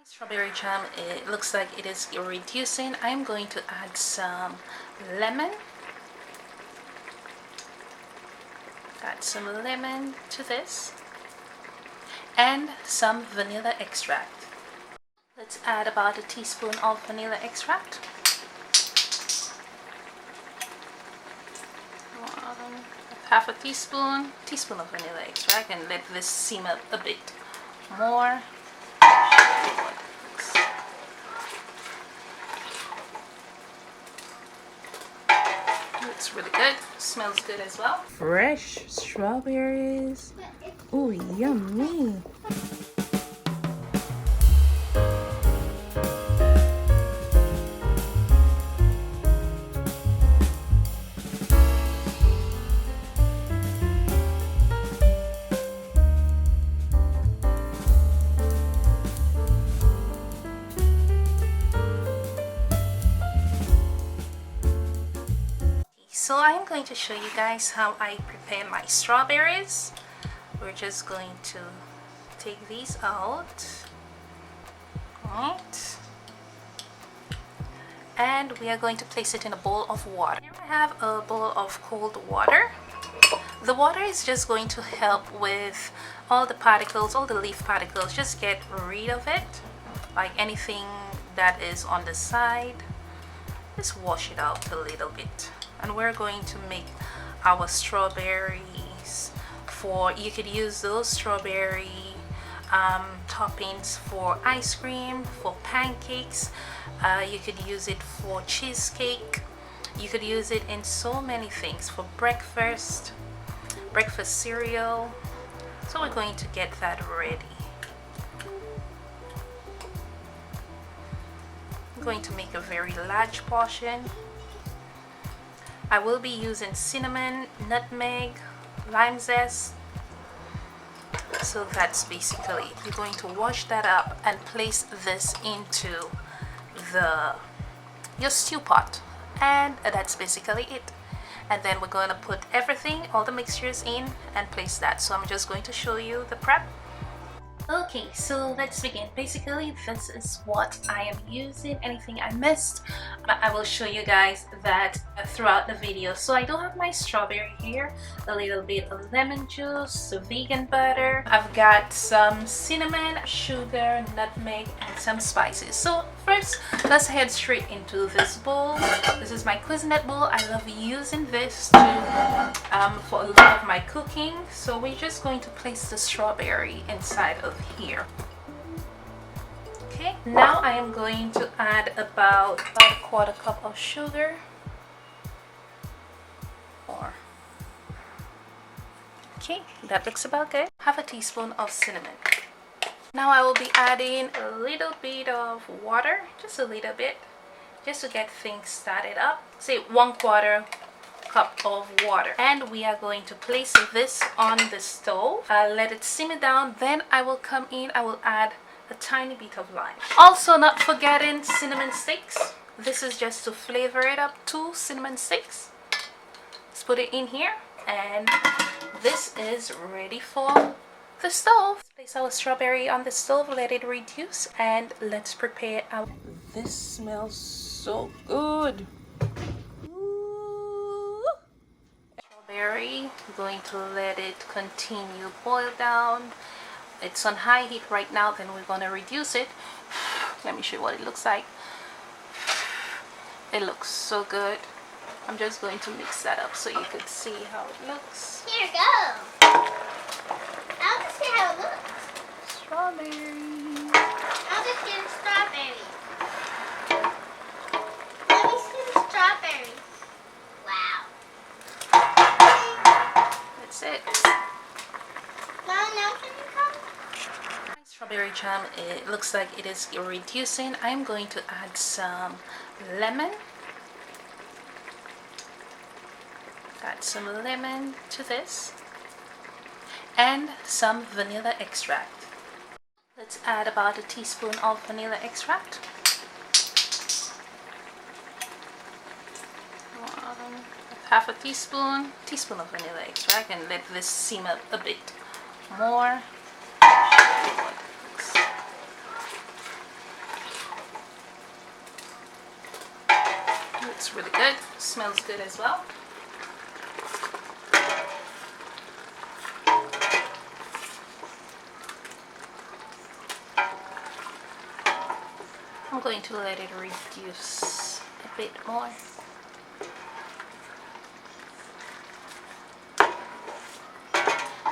Strawberry jam, it looks like it is reducing. I'm going to add some lemon. Add some lemon to this and some vanilla extract. Let's add about a teaspoon of vanilla extract. Half a teaspoon of vanilla extract, and let this simmer a bit more. Looks really good. Smells good as well. Fresh strawberries. Ooh, yummy. So I'm going to show you guys how I prepare my strawberries. We're just going to take these out, right? And we are going to place it in a bowl of water. Here I have a bowl of cold water. The water is just going to help with all the particles, all the leaf particles. Just get rid of it, like anything that is on the side. Just wash it out a little bit. And we're going to make our strawberries for, you could use those strawberry toppings for ice cream, for pancakes, you could use it for cheesecake, you could use it in so many things, for breakfast cereal. So we're going to get that ready. I'm going to make a very large portion. I will be using cinnamon, nutmeg, lime zest. So that's basically it. You're going to wash that up and place this into your stew pot, and that's basically it. And then we're going to put everything, all the mixtures in, and place that. So I'm just going to show you the prep. Okay, so let's begin. Basically, this is what I am using. Anything I missed, I will show you guys that throughout the video. So I do have my strawberry here, a little bit of lemon juice, vegan butter. I've got some cinnamon, sugar, nutmeg, and some spices. So first, let's head straight into this bowl. This is my Cuisinette bowl. I love using this for a lot of my cooking. So we're just going to place the strawberry inside of here. Okay, now I am going to add about a quarter cup of sugar. Okay, that looks about good. Half a teaspoon of cinnamon. Now I will be adding a little bit of water, just a little bit, just to get things started up. Say 1/4 cup of water, and we are going to place this on the stove. Let it simmer down. Then I will come in, I will add a tiny bit of lime. Also, not forgetting cinnamon sticks. This is just to flavor it up. 2 cinnamon sticks. Let's put it in here, and this is ready for the stove. Place our strawberry on the stove, let it reduce, and let's prepare our... This smells so good. Strawberry, we're going to let it continue boil down. It's on high heat right now, then we're going to reduce it. Let me show you what it looks like. It looks so good. I'm just going to mix that up so you could see how it looks. Here, go. I'll just see how it looks. Strawberry. I'll just get a strawberry. Let me see the strawberry. Wow. That's it. Mom, now can you come? My strawberry jam, it looks like it is reducing. I'm going to add some lemon. Add some lemon to this and some vanilla extract. Let's add about a teaspoon of vanilla extract. Half a teaspoon of vanilla extract, and let this simmer a bit more. looks really good. Smells good as well. I'm going to let it reduce a bit more.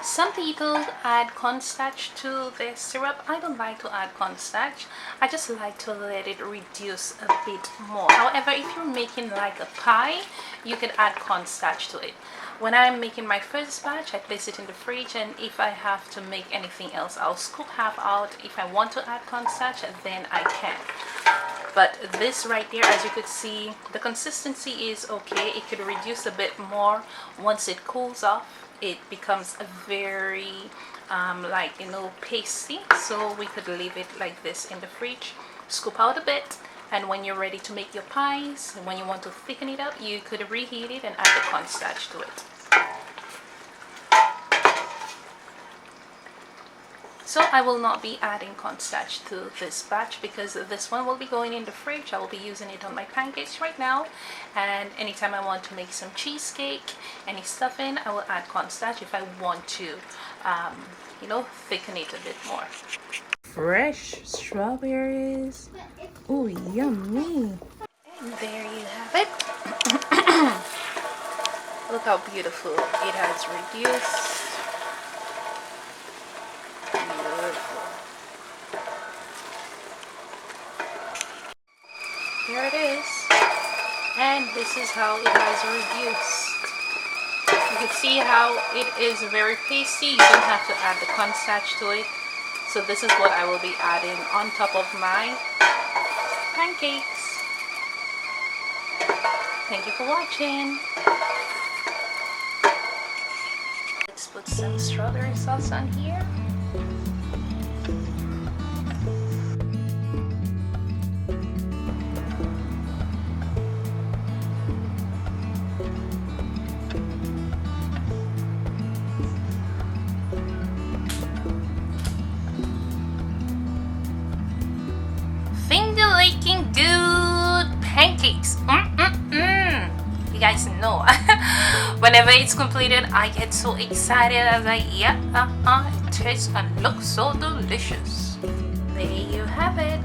Some people add cornstarch to their syrup. I don't like to add cornstarch. I just like to let it reduce a bit more. However, if you're making like a pie, you could add cornstarch to it. When I'm making my first batch, I place it in the fridge, and if I have to make anything else, I'll scoop half out. If I want to add cornstarch, then I can. But this right there, as you could see, the consistency is okay. It could reduce a bit more once it cools off. It becomes a very like, you know, pasty, so we could leave it like this in the fridge, scoop out a bit, and when you're ready to make your pies, when you want to thicken it up, you could reheat it and add the cornstarch to it. So I will not be adding cornstarch to this batch because this one will be going in the fridge. I will be using it on my pancakes right now, and anytime I want to make some cheesecake, any stuffing, I will add cornstarch if I want to, you know, thicken it a bit more. Fresh strawberries. Oh, yummy. And there you have it. Look how beautiful it has reduced. Here it is, and this is how it has reduced. You can see how it is very pasty. You don't have to add the cornstarch to it. So this is what I will be adding on top of my pancakes. Thank you for watching. Let's put some strawberry sauce on here. Finger-licking good pancakes. You guys know whenever it's completed, I get so excited. I was like, yeah, it tastes and looks so delicious. There you have it.